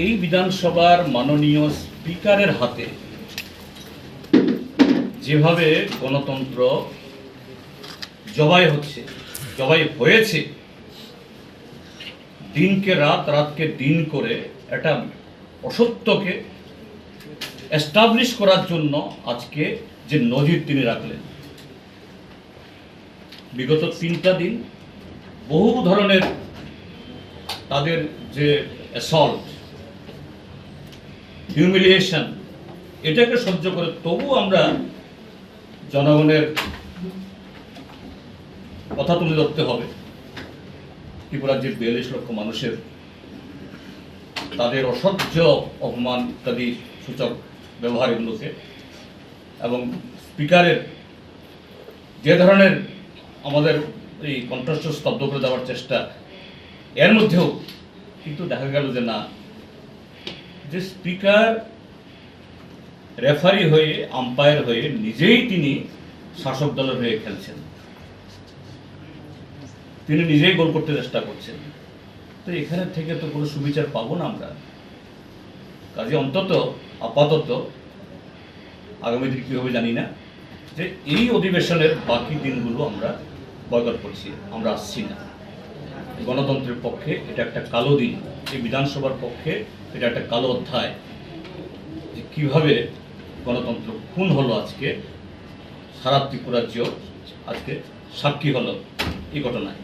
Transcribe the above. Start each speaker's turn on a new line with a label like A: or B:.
A: এই বিধানসভার মাননীয় স্পিকারের হাতে যেভাবে গণতন্ত্র জবাই হয়েছে, দিনকে রাত, রাতকে দিন করে একটা অসত্যকে এস্টাবলিশ করার জন্য আজকে যে নজির তিনি রাখলেন, বিগত 3টা দিন বহু ধরনের তাদের যে অ্যাসল্ট, হিউমিলিয়েশন, এটাকে সহ্য করে তবু আমরা জনগণের কথা তুলে ধরতে হবে। ত্রিপুরার যে 42 লক্ষ মানুষের তাদের অসহ্য অপমান ইত্যাদি সূচক ব্যবহার এগুলোকে, এবং স্পিকারের যে ধরনের আমাদের এই কণ্ঠস্ব স্তব্ধ করে দেওয়ার চেষ্টা, এর মধ্যেও কিন্তু দেখা গেল যে না, যে স্পিকার রেফারি হয়ে, আম্পায়ার হয়ে নিজেই তিনি শাসক দলের হয়ে খেলছেন, তিনি নিজেই গোল করতে চেষ্টা করছেন। তো এখানে থেকে তো কোনো সুবিচার পাবো না আমরা। কাজে অন্তত আপাতত, আগামী দিন কী হবে জানি না, যে এই অধিবেশনের বাকি দিনগুলো আমরা বয়কট করছি, আমরা আসছি না। গণতন্ত্রের পক্ষে এটা একটা কালো দিন, এই বিধানসভার পক্ষে এটা একটা কালো অধ্যায়, যে কীভাবে গণতন্ত্র খুন হলো। আজকে সারা ত্রিপুরা রাজ্য আজকে সাক্ষী হলো এই ঘটনায়।